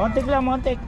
Montik lang, montik.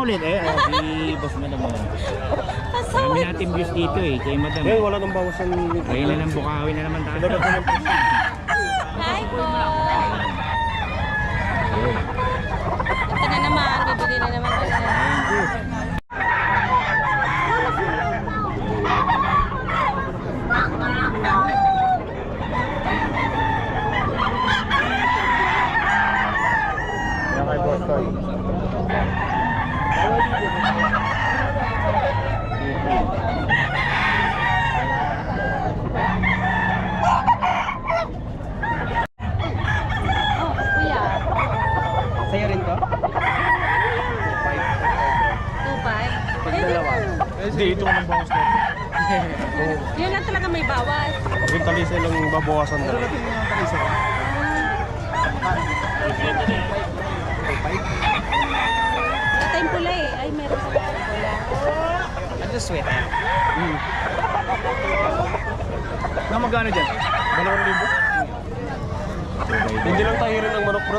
Ulit si Boss Madam. Kami natin views dito kay Madam. Wala nang bawasan. Ayun na lang, bukawin na naman tayo. Hi po! Ito na naman, bibili na naman tayo. Yan kay Boss Toy. Sa'yo rin to? 2.5. Pag dalawa. Hindi, ito ang bawas natin. Yun lang talaga may bawas. Yung talisay lang babawasan na. Ito yung pula Ay, meron sa pula. Ano sweet? Na magkano dyan? 2,000. Hindi lang tayo rin ng manok, bro.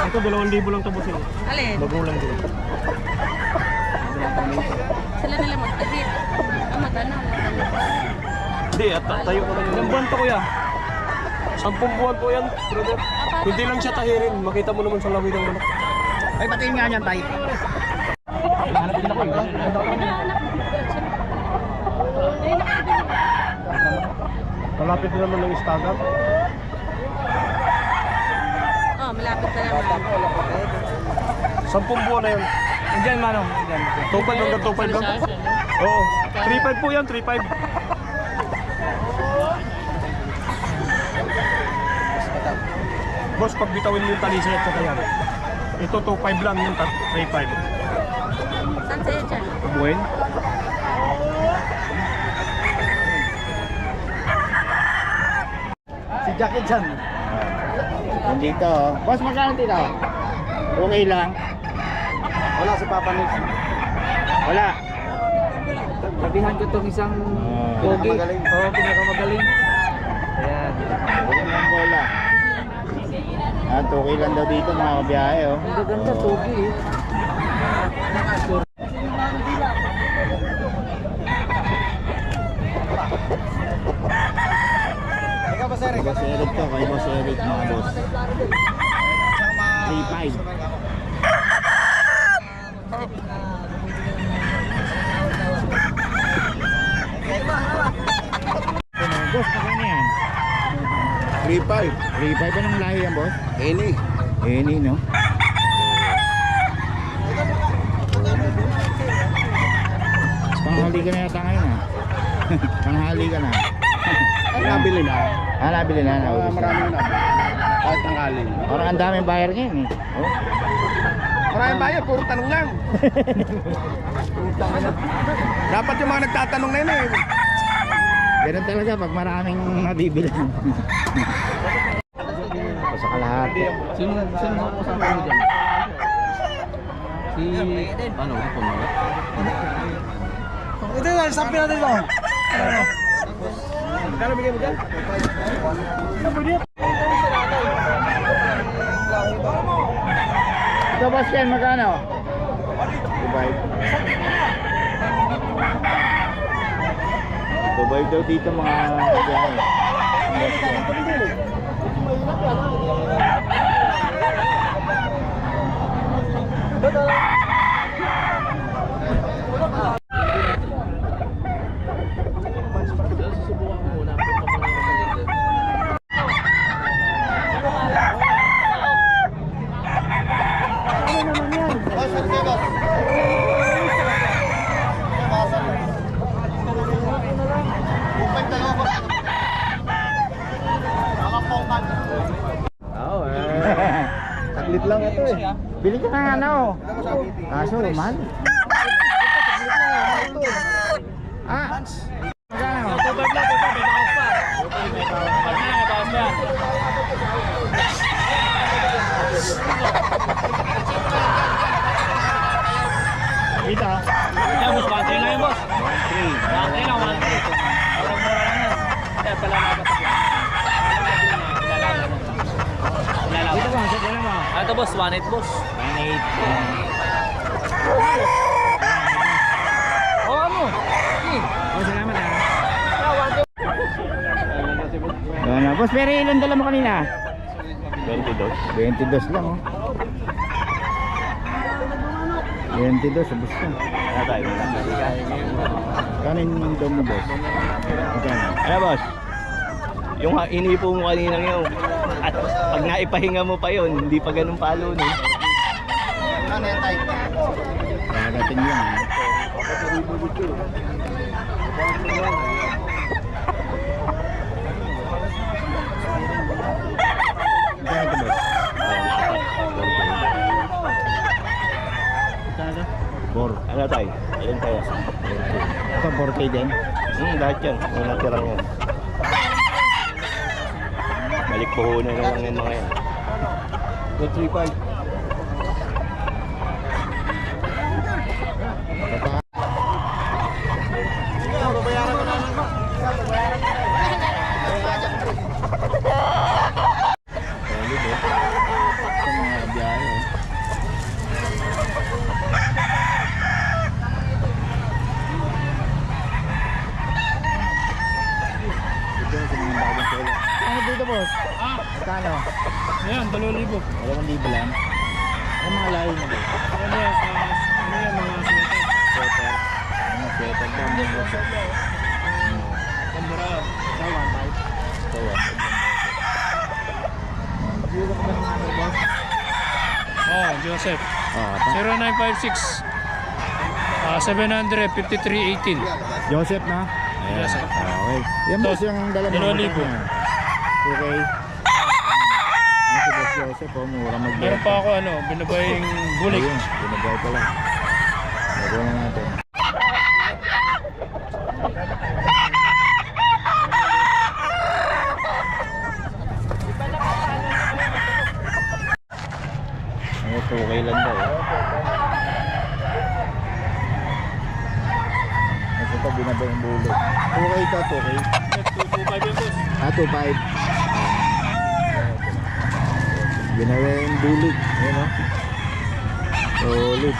Ito 2,000 lang tapusin. Alin? Magulang din. Sila na lang magtahit. Magano? Hindi, at tayo ko lang. Ilang buwan to, kuya? 10 buwan po yan, brother. Hindi lang siya tahirin. Makita mo naman sa lawid ng manok. Ay, patingin nga niyan tayo. Hanap din ako Malapit na naman ng istagan. Oh, malapit na naman. 10 buwan na yan. Diyan, Manong. Diyan. 2.5 hanggang 2.5 lang. Oo. 3.5 po yan, 3.5. Boss, pag bitawin mo yung talisay at saka yan. Ito 2.5 lang, yung 3.5. Saan sa'yo dyan? Buwan? Si Jackie Chan. Nandito. Boss, magkano dito? Okay lang. Wala si Papa Nix. Wala. Sabihan ko itong isang pogi. Pinakamagaling. Oo, pinakamagaling. Ayan. Wala. At okay lang daw dito mga kabiyahe Ang gaganda, pogi eh. Boss Eric to, kay Boss Eric mga boss. 3.5. Boss, magkano yan? 3.5. 3.5 anong lahi yan, boss? Any. Any, no? Panghali ka na yata ngayon, ha? Panghali ka na. Nabili na. Nabili na. Marami na. Kahit tanghali. Parang ang daming buyer ngayon, eh. Oh. Maraming bayan, puro tanong lang. Dapat yung mga nagtatanong na yun eh. Ganun talaga pag maraming nabibili. Sa kalahati. Sino mo ko sa akin dyan? Si... Ano? Ito yung sabi natin mo. Kano bigyan mo dyan? Ito, boss Ken, magkano? Dubai. Dubai daw dito mga biyahe. Bili ka ng ano. Kaso, mahal. Ah, magkano? 2.5 lang, 2.5, may bawas pa. 2.5 may bawas pa yan. Dito. Yan, boss, 1.3 lang yun, boss. 1.3 lang, 1.3. Murang-mura lang yan. Kaya pala nabatak lang. Dito ba? Sa dala mo. Ito, boss, 1.8, boss. 1.8. O, ano? Oh, salamat ha. Ano, boss, pero ilan dala mo kanina? 22 lang oh. 22 sa bus ka. Kanin yung dom mo, boss. Magkano? Ano boss? Yung inipo mo kanina yun. At pag naipahinga mo pa yun, hindi pa ganun palo no. Kagatin yun ha. Magkano ito, boss? Bor. Ano tayo? Ayun tayo. Ito, 4K din. Lahat yan. Wala tirang yan. Balik puhunan na lang yan mga yan. 2.35. Ano dito, boss? Magkano? Ayan, 2,000. 2,000 lang. Ano mga layo na, boss? Ano yan, ano yan, mga Sweater. Ano, sweater ba? Kambara. Ito, 1. Bulo ka ba ng number, boss? Oh, Joseph. Oo, ito. 0956 700 5318. Joseph na? Ayan. Yes, sir. Okay. Yan, boss, yung dala mo. 2,000. Okay. Ano si boss Joseph, oh, mura magbenta. Meron pa ako ano, binabaying bulik. Ayun, binabay pa lang. Lagyan na natin. Ito, okay lang daw. Ito, binabay yung bulo. 2K ka, 2K. 225 yun, boss. 2.5. Binabay yung bulig. Ayan o. Solid.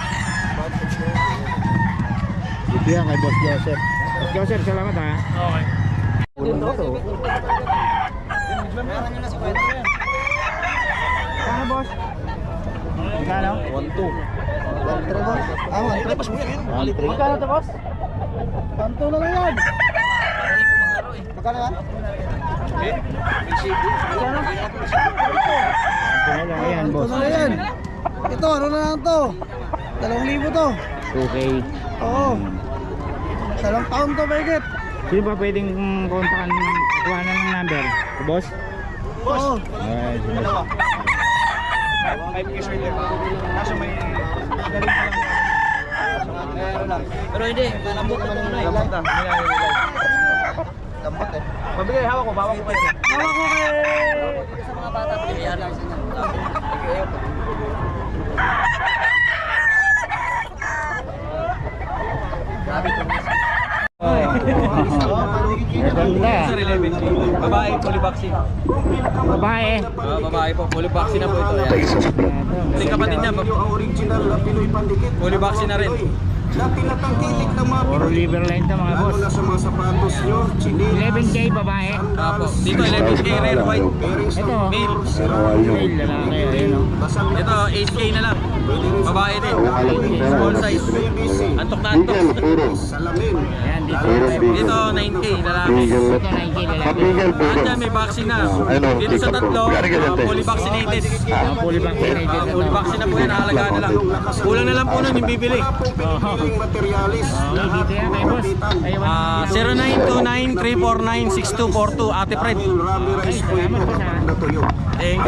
Ito yan kay Boss Joseph. Boss Joseph, salamat ha. Okay. Ulang ito. Kano, boss? Kano? 1-2. 1-3, boss? Ah, 1-3. Magkano ito, boss? 1-2 na lang yan. Magkano yan? Magkano? 1-2 na lang yan, boss. Ano na yan? Ito, ano na lang to? 2,000 to. 2K. Oo. Salang taon to, Begit. Sino ba pwedeng kontakan, kuha na ng number? Si boss? Oo. Ay, si boss. 5 years later. Kaso may galing pa lang. Pero hindi, lambot naman muna eh. Lambot eh. Mabigay, hawak ko, bawak ko kayo. Hawak ko kay... Sa mga bata, pinayari ko sa inyo. Maganda. Babae, fully vaccine. Babae. Babae po, fully vaccine na po ito. Yan. Ito yung kapatid niya, fully vaccine na rin. Puro liver line to mga boss. 11K babae. Tapos, dito 11K rare white. Ito. Male. Male lalaki. Ayun o. Ito 8K na lang. Babae din. Small size. Antok na antok. Ayan dito. Dito 9K lalaki. Ito 9K lalaki. Lahat dyan may vaccine na. Dito sa tatlo, fully vaccinated. Fully vaccinated. Fully vaccine na po yan, nakalagaan na lang. Kulang na lang po nun yung bibili. Dito yan kay boss. Ayun. 0929-349-6242, Ate Fred. Ay, salamat boss ha. Thank